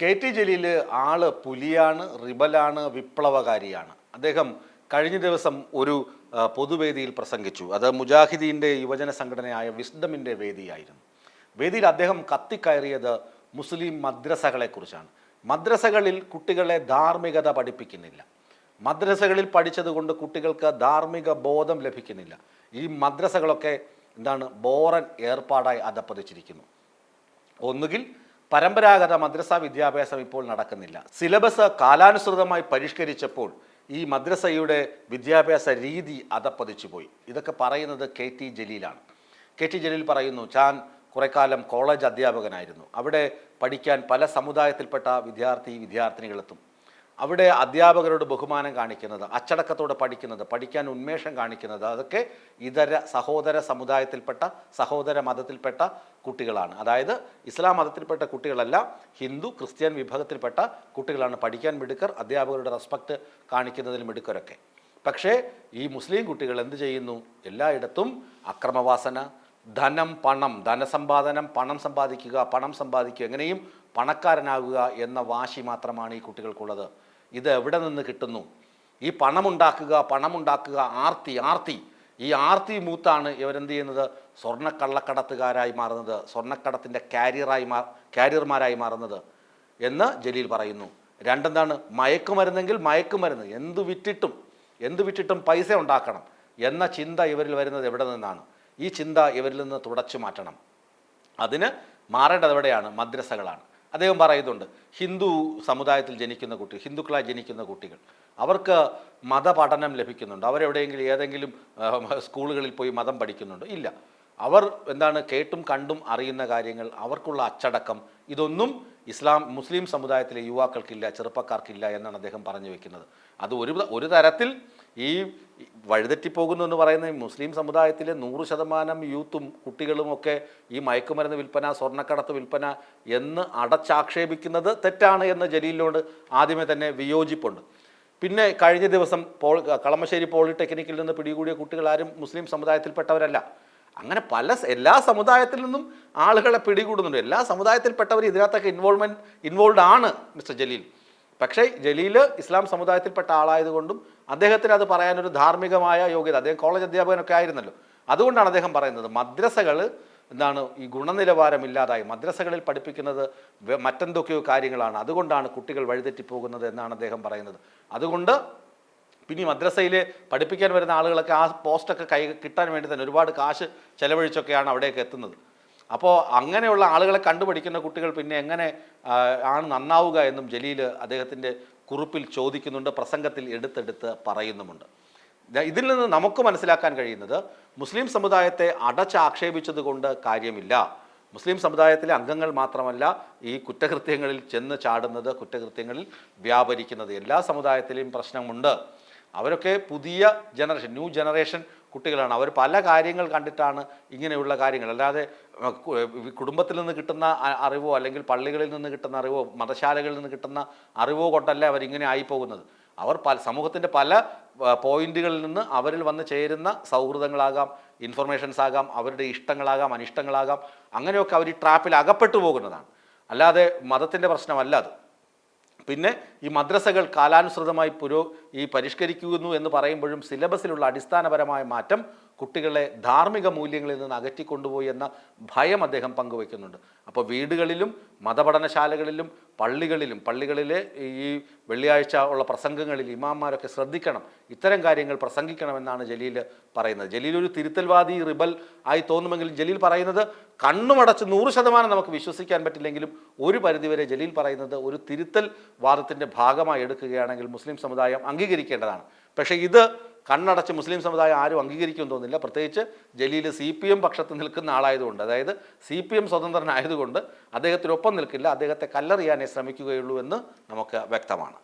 K T. Jaleel ആള് പുലിയാണ്, റിബലാണ്, വിപ്ലവകാരിയാണ്. അദ്ദേഹം കഴിഞ്ഞ ദിവസം ഒരു പൊതുവേദിയിൽ പ്രസംഗിച്ചു. അത് മുജാഹിദീൻ്റെ യുവജന സംഘടനയായ വിസ്ഡമിൻ്റെ വേദിയായിരുന്നു. വേദിയിൽ അദ്ദേഹം കത്തിക്കയറിയത് മുസ്ലിം മദ്രസകളെക്കുറിച്ചാണ്. മദ്രസകളിൽ കുട്ടികളെ ധാർമ്മികത പഠിപ്പിക്കുന്നില്ല. മദ്രസകളിൽ പഠിച്ചതുകൊണ്ട് കുട്ടികൾക്ക് ധാർമ്മിക ബോധം ലഭിക്കുന്നില്ല. ഈ മദ്രസകളൊക്കെ ബോറൻ ഏർപ്പാടായി അധപ്പതിച്ചിരിക്കുന്നു. ഒന്നുകിൽ പരമ്പരാഗത മദ്രസ വിദ്യാഭ്യാസം ഇപ്പോൾ നടക്കുന്നില്ല. സിലബസ് കാലാനുസൃതമായി പരിഷ്കരിച്ചപ്പോൾ ഈ മദ്രസയുടെ വിദ്യാഭ്യാസ രീതി അധപ്പതിച്ചു പോയി. ഇതൊക്കെ പറയുന്നത് കെ.ടി. ജലീലാണ്. കെ.ടി. ജലീൽ പറയുന്നു, ഞാൻ കുറേ കാലം കോളേജ് അധ്യാപകനായിരുന്നു. അവിടെ പഠിക്കാൻ പല സമുദായത്തിൽപ്പെട്ട വിദ്യാർത്ഥിനികളെത്തും. അവിടെ അധ്യാപകരോട് ബഹുമാനം കാണിക്കുന്നത്, അച്ചടക്കത്തോടെ പഠിക്കുന്നത്, പഠിക്കാൻ ഉന്മേഷം കാണിക്കുന്നത്, അതൊക്കെ ഇതര സഹോദര സമുദായത്തിൽപ്പെട്ട സഹോദര മതത്തിൽപ്പെട്ട കുട്ടികളാണ്. അതായത് ഇസ്ലാം മതത്തിൽപ്പെട്ട കുട്ടികളല്ല, ഹിന്ദു ക്രിസ്ത്യൻ വിഭാഗത്തിൽപ്പെട്ട കുട്ടികളാണ് പഠിക്കാൻ മിടുക്കർ, അധ്യാപകരുടെ റെസ്പെക്റ്റ് കാണിക്കുന്നതിൽ മിടുക്കരൊക്കെ. പക്ഷേ ഈ മുസ്ലിം കുട്ടികൾ എന്ത് ചെയ്യുന്നു? എല്ലായിടത്തും അക്രമവാസന, ധനം, പണം, ധനസമ്പാദനം, പണം സമ്പാദിക്കുക, എങ്ങനെയും പണക്കാരനാകുക എന്ന വാശി മാത്രമാണ് ഈ കുട്ടികൾക്കുള്ളത്. ഇത് എവിടെ നിന്ന് കിട്ടുന്നു? ഈ പണമുണ്ടാക്കുക, ആർത്തി. ഈ ആർത്തി മൂത്താണ് ഇവരെന്ത് ചെയ്യുന്നത്? സ്വർണ്ണക്കള്ളക്കടത്തുകാരായി മാറുന്നത്, സ്വർണ്ണക്കടത്തിൻ്റെ കാരിയർമാരായി മാറുന്നത് എന്ന് ജലീൽ പറയുന്നു. രണ്ടെന്താണ്? മയക്കുമരുന്നെങ്കിൽ മയക്കുമരുന്ന്, എന്തു വിറ്റിട്ടും പൈസ ഉണ്ടാക്കണം എന്ന ചിന്ത ഇവരിൽ വരുന്നത് എവിടെ നിന്നാണ്? ഈ ചിന്ത ഇവരിൽ നിന്ന് തുടച്ചു മാറ്റണം. അതിന് മാറേണ്ടത് എവിടെയാണ്? മദ്രസകളാണ്. അദ്ദേഹം പറയുന്നുണ്ട്, ഹിന്ദുക്കളായി ജനിക്കുന്ന കുട്ടികൾ അവർക്ക് മതപഠനം ലഭിക്കുന്നുണ്ട്. അവരെവിടെയെങ്കിലും ഏതെങ്കിലും സ്കൂളുകളിൽ പോയി മതം പഠിക്കുന്നുണ്ട്? ഇല്ല. അവർ കേട്ടും കണ്ടും അറിയുന്ന കാര്യങ്ങൾ, അവർക്കുള്ള അച്ചടക്കം, ഇതൊന്നും മുസ്ലിം സമുദായത്തിലെ യുവാക്കൾക്കില്ല, ചെറുപ്പക്കാർക്കില്ല എന്നാണ് അദ്ദേഹം പറഞ്ഞു വെക്കുന്നത്. അത് ഒരു തരത്തിൽ ഈ വഴിതെറ്റിപ്പോകുന്നു എന്ന് പറയുന്ന മുസ്ലിം സമുദായത്തിലെ 100% യൂത്തും കുട്ടികളുമൊക്കെ ഈ മയക്കുമരുന്ന് വിൽപ്പന, സ്വർണ്ണക്കടത്ത് വിൽപ്പന എന്ന് അടച്ചാക്ഷേപിക്കുന്നത് തെറ്റാണ് എന്ന് ജലീലിനോട് ആദ്യമേ തന്നെ വിയോജിപ്പുണ്ട്. പിന്നെ കഴിഞ്ഞ ദിവസം കളമശ്ശേരി പോളിടെക്നിക്കിൽ നിന്ന് പിടികൂടിയ കുട്ടികൾ ആരും മുസ്ലിം സമുദായത്തിൽപ്പെട്ടവരല്ല. അങ്ങനെ എല്ലാ സമുദായത്തിൽ നിന്നും ആളുകളെ പിടികൂടുന്നുണ്ട്. എല്ലാ സമുദായത്തിൽപ്പെട്ടവർ ഇതിനകത്തൊക്കെ ഇൻവോൾവ് ആണ് മിസ്റ്റർ ജലീൽ. പക്ഷേ ജലീൽ ഇസ്ലാം സമുദായത്തിൽപ്പെട്ട ആളായതുകൊണ്ടും അദ്ദേഹത്തിന് അത് പറയാനൊരു ധാർമ്മികമായ യോഗ്യത, അദ്ദേഹം കോളേജ് അധ്യാപകനൊക്കെ ആയിരുന്നല്ലോ, അതുകൊണ്ടാണ് അദ്ദേഹം പറയുന്നത് മദ്രസകൾ ഈ ഗുണനിലവാരമില്ലാതായി, മദ്രസകളിൽ പഠിപ്പിക്കുന്നത് മറ്റെന്തൊക്കെയോ കാര്യങ്ങളാണ്, അതുകൊണ്ടാണ് കുട്ടികൾ വഴിതെറ്റിപ്പോകുന്നത് എന്നാണ് അദ്ദേഹം പറയുന്നത്. അതുകൊണ്ട് പിന്നെ ഈ മദ്രസയിൽ പഠിപ്പിക്കാൻ വരുന്ന ആളുകളൊക്കെ ആ പോസ്റ്റൊക്കെ കിട്ടാൻ വേണ്ടി തന്നെ ഒരുപാട് കാശ് ചെലവഴിച്ചൊക്കെയാണ് അവിടേക്ക് എത്തുന്നത്. അപ്പോൾ അങ്ങനെയുള്ള ആളുകളെ കണ്ടുപഠിക്കുന്ന കുട്ടികൾ പിന്നെ എങ്ങനെ ആണ് നന്നാവുക എന്നും ജലീൽ അദ്ദേഹത്തിൻ്റെ കുറിപ്പിൽ ചോദിക്കുന്നുണ്ട്, പ്രസംഗത്തിൽ എടുത്തെടുത്ത് പറയുന്നുമുണ്ട്. ഇതിൽ നിന്ന് നമുക്ക് മനസ്സിലാക്കാൻ കഴിയുന്നത് മുസ്ലിം സമുദായത്തെ അടച്ചാക്ഷേപിച്ചത് കൊണ്ട് കാര്യമില്ല. മുസ്ലിം സമുദായത്തിലെ അംഗങ്ങൾ മാത്രമല്ല ഈ കുറ്റകൃത്യങ്ങളിൽ ചെന്ന് ചാടുന്നത്, കുറ്റകൃത്യങ്ങളിൽ വ്യാപരിക്കുന്നത്. എല്ലാ സമുദായത്തിലെയും പ്രശ്നമുണ്ട്. അവരൊക്കെ പുതിയ ന്യൂ ജനറേഷൻ കുട്ടികളാണ്. അവർ പല കാര്യങ്ങൾ കണ്ടിട്ടാണ് ഇങ്ങനെയുള്ള കാര്യങ്ങൾ, അല്ലാതെ കുടുംബത്തിൽ നിന്ന് കിട്ടുന്ന അറിവോ അല്ലെങ്കിൽ പള്ളികളിൽ നിന്ന് കിട്ടുന്ന അറിവോ മതശാലകളിൽ നിന്ന് കിട്ടുന്ന അറിവോ കൊണ്ടല്ല അവരിങ്ങനെ ആയിപ്പോകുന്നത്. അവർ സമൂഹത്തിൻ്റെ പല പോയിന്റുകളിൽ നിന്ന് അവരിൽ വന്ന് ചേരുന്ന സൗഹൃദങ്ങളാകാം, ഇൻഫർമേഷൻസ് ആകാം, അവരുടെ ഇഷ്ടങ്ങളാകാം, അനിഷ്ടങ്ങളാകാം, അങ്ങനെയൊക്കെ അവർ ഈ ട്രാപ്പിൽ അകപ്പെട്ടു പോകുന്നതാണ്. അല്ലാതെ മതത്തിൻ്റെ പ്രശ്നമല്ല അത്. പിന്നെ ഈ മദ്രസകൾ കാലാനുസൃതമായി പരിഷ്കരിക്കുന്നു എന്ന് പറയുമ്പോഴും സിലബസിലുള്ള അടിസ്ഥാനപരമായ മാറ്റം കുട്ടികളെ ധാർമ്മിക മൂല്യങ്ങളിൽ നിന്ന് അകറ്റിക്കൊണ്ടുപോയി എന്ന ഭയം അദ്ദേഹം പങ്കുവയ്ക്കുന്നുണ്ട്. അപ്പോൾ വീടുകളിലും മതപഠനശാലകളിലും പള്ളികളിലെ ഈ വെള്ളിയാഴ്ച ഉള്ള പ്രസംഗങ്ങളിൽ ഇമാംമാരൊക്കെ ശ്രദ്ധിക്കണം, ഇത്തരം കാര്യങ്ങൾ പ്രസംഗിക്കണമെന്നാണ് ജലീൽ പറയുന്നത്. ജലീൽ ഒരു തിരുത്തൽവാദി റിബൽ ആയി തോന്നുമെങ്കിലും ജലീൽ പറയുന്നത് കണ്ണുമടച്ച് 100% നമുക്ക് വിശ്വസിക്കാൻ പറ്റില്ലെങ്കിലും ഒരു പരിധിവരെ ജലീൽ പറയുന്നത് ഒരു തിരുത്തൽ വാദത്തിൻ്റെ ഭാഗമായി എടുക്കുകയാണെങ്കിൽ മുസ്ലിം സമുദായം അംഗീകരിക്കേണ്ടതാണ്. പക്ഷേ ഇത് കണ്ണടച്ച് മുസ്ലിം സമുദായം ആരും അംഗീകരിക്കുമെന്ന് തോന്നുന്നില്ല. പ്രത്യേകിച്ച് ജലീൽ CPM പക്ഷത്ത് നിൽക്കുന്ന ആളായതുകൊണ്ട്, അതായത് CPM സ്വതന്ത്രനായതുകൊണ്ട് അദ്ദേഹത്തിനൊപ്പം നിൽക്കില്ല, അദ്ദേഹത്തെ കല്ലെറിയാനേ ശ്രമിക്കുകയുള്ളൂ എന്ന് നമുക്ക് വ്യക്തമാണ്.